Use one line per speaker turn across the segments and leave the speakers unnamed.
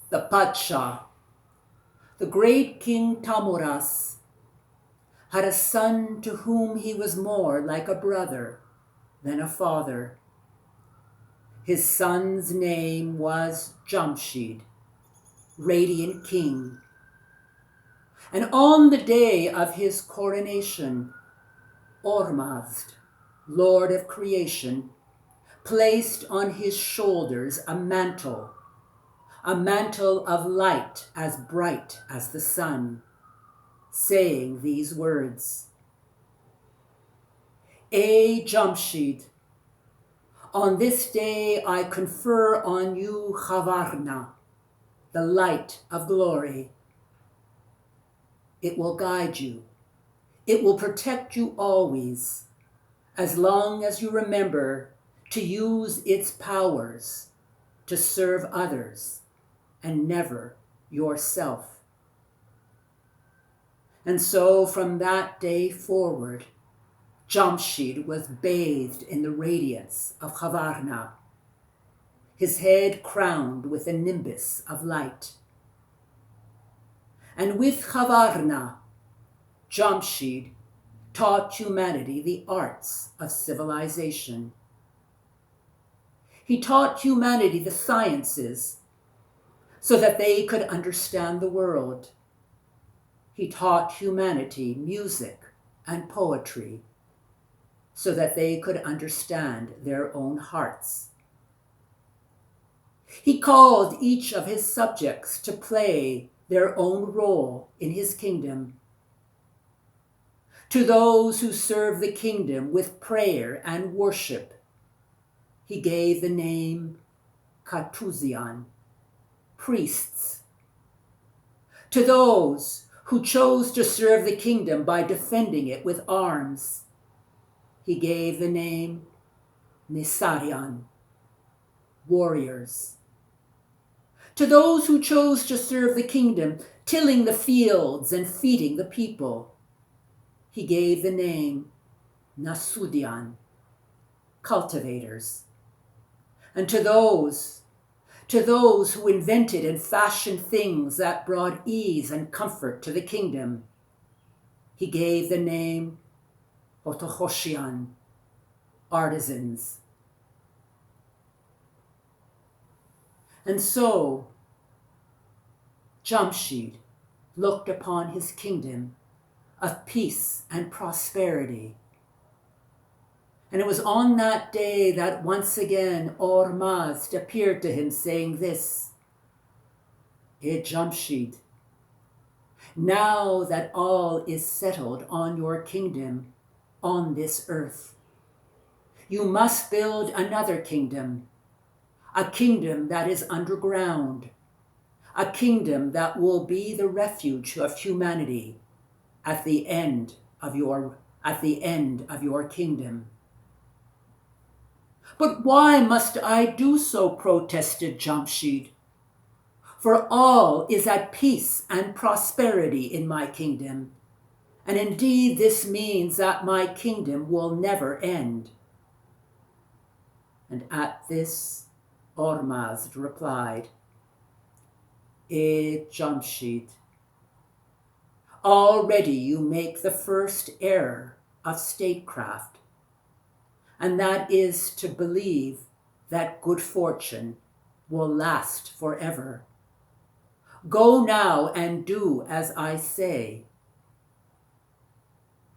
the Pacha, the great King Tamuras, had a son to whom he was more like a brother than a father. His son's name was Jamshid, radiant king. And on the day of his coronation, Ormazd, Lord of creation, placed on his shoulders a mantle of light as bright as the sun, saying these words, "Ey Jamshid, on this day I confer on you Chavarna, the light of glory. It will guide you. It will protect you always, as long as you remember to use its powers to serve others and never yourself." And so from that day forward, Jamshid was bathed in the radiance of Chavarna, his head crowned with a nimbus of light. And with Chavarna, Jamshid taught humanity the arts of civilization. He taught humanity the sciences so that they could understand the world. He taught humanity music and poetry so that they could understand their own hearts. He called each of his subjects to play their own role in his kingdom. To those who serve the kingdom with prayer and worship, he gave the name Katuzian, priests. To those who chose to serve the kingdom by defending it with arms, he gave the name Nisarian, warriors. To those who chose to serve the kingdom, tilling the fields and feeding the people, he gave the name Nasudian, cultivators. And to those who invented and fashioned things that brought ease and comfort to the kingdom, he gave the name Otohoshian, artisans. And so Jamshid looked upon his kingdom of peace and prosperity. And it was on that day that once again Ormazd appeared to him saying this, "Ey Jamshid, now that all is settled on your kingdom on this earth, you must build another kingdom, a kingdom that is underground, a kingdom that will be the refuge of humanity at the end of your kingdom." "But why must I do so?" protested Jamshid. "For all is at peace and prosperity in my kingdom, and indeed this means that my kingdom will never end." And at this, Ormazd replied, "Ey Jamshid, already you make the first error of statecraft, and that is to believe that good fortune will last forever. Go now and do as I say."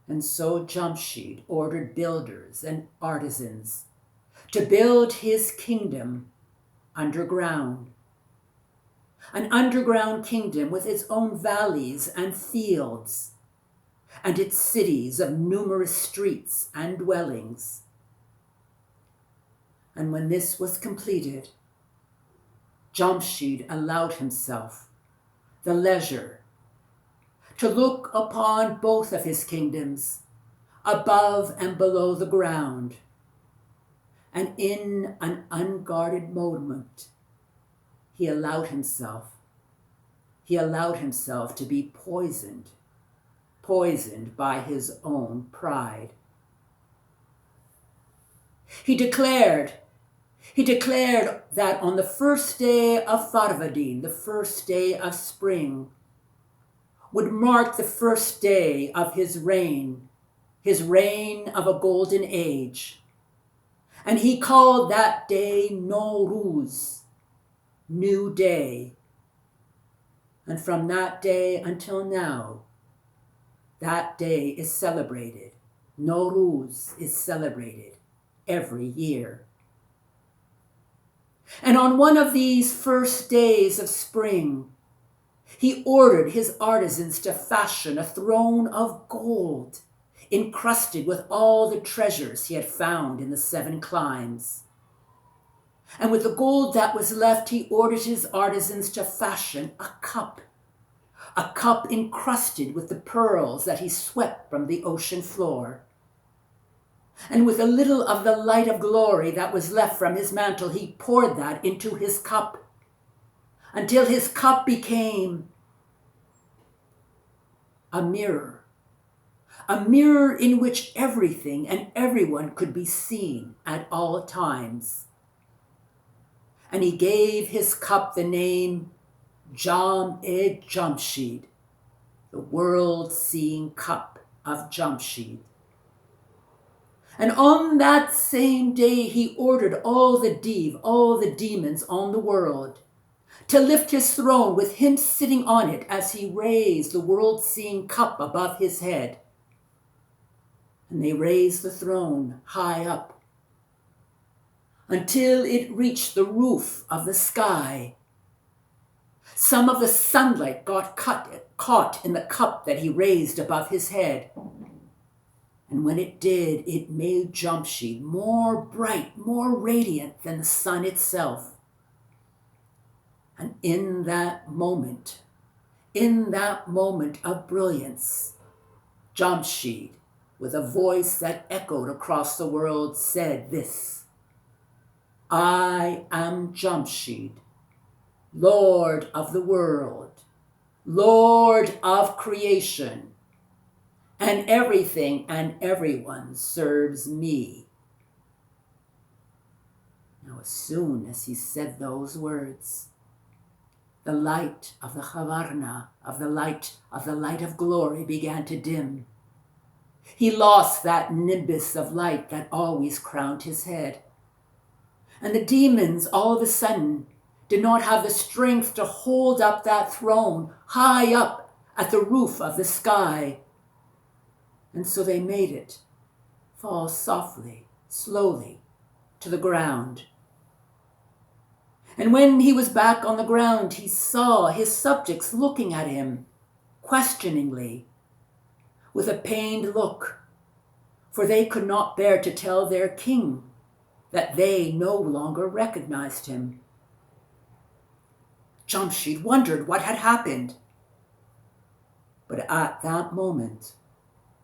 And so Jamshid ordered builders and artisans to build his kingdom underground, an underground kingdom with its own valleys and fields, and its cities of numerous streets and dwellings. And when this was completed, Jamshid allowed himself the leisure to look upon both of his kingdoms, above and below the ground, and in an unguarded moment, he allowed himself to be poisoned by his own pride. He declared He declared that on the first day of Farvadin, the first day of spring, would mark the first day of his reign of a golden age. And he called that day Nowruz, New Day. And from that day until now, that day is celebrated. Nowruz is celebrated every year. And on one of these first days of spring, he ordered his artisans to fashion a throne of gold, encrusted with all the treasures he had found in the 7 climes. And with the gold that was left, he ordered his artisans to fashion a cup encrusted with the pearls that he swept from the ocean floor. And with a little of the light of glory that was left from his mantle, he poured that into his cup, until his cup became a mirror in which everything and everyone could be seen at all times. And he gave his cup the name Jamshid, the world-seeing cup of Jamshid. And on that same day, he ordered all the demons on the world, to lift his throne with him sitting on it as he raised the world-seeing cup above his head. And they raised the throne high up until it reached the roof of the sky. Some of the sunlight got caught in the cup that he raised above his head. And when it did, it made Jamshid more bright, more radiant than the sun itself. And in that moment of brilliance, Jamshid, with a voice that echoed across the world, said this: I am Jamshid, Lord of the world, Lord of creation, and everything and everyone serves me. Now, as soon as he said those words, the light of the Chavarna, of the light of glory, began to dim. He lost that nimbus of light that always crowned his head. And the demons, all of a sudden, did not have the strength to hold up that throne high up at the roof of the sky. And so they made it fall softly, slowly, to the ground. And when he was back on the ground, he saw his subjects looking at him questioningly, with a pained look, for they could not bear to tell their king that they no longer recognized him. Jamshid wondered what had happened. But at that moment,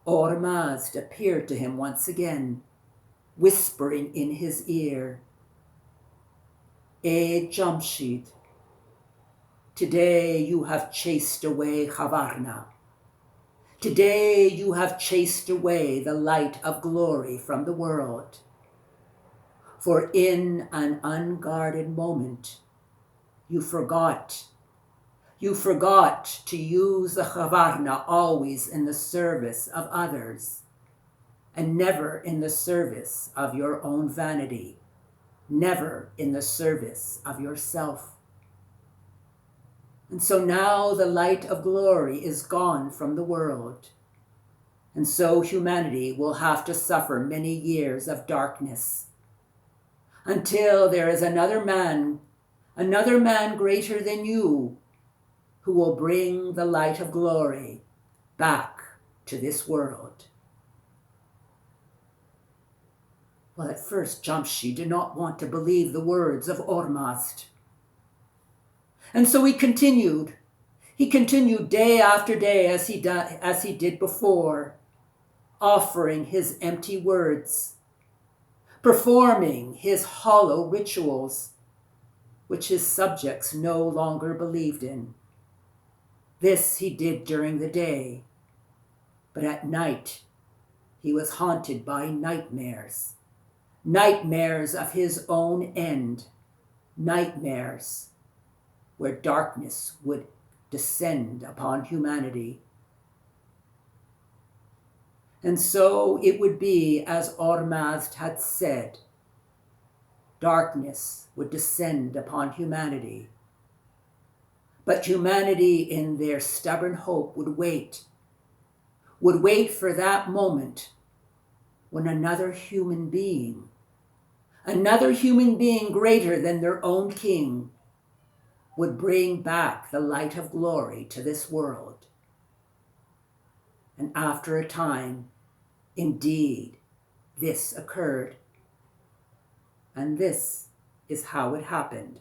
Ormazd appeared to him once again, whispering in his ear, Jamshid, today you have chased away Chavarna. Today you have chased away the light of glory from the world. For in an unguarded moment, you forgot to use the Chavarna always in the service of others, and never in the service of your own vanity, never in the service of yourself. And so now the light of glory is gone from the world, and so humanity will have to suffer many years of darkness, until there is another man greater than you, who will bring the light of glory back to this world. Well, at first, Jamshid did not want to believe the words of Ormazd. And so he continued. He continued day after day as he did before, offering his empty words, performing his hollow rituals, which his subjects no longer believed in. This he did during the day, but at night he was haunted by nightmares nightmares of his own end, nightmares where darkness would descend upon humanity. And so it would be as Ormazd had said, darkness would descend upon humanity. But humanity in their stubborn hope would wait for that moment when another human being greater than their own king, would bring back the light of glory to this world. And after a time, indeed, this occurred. And this is how it happened.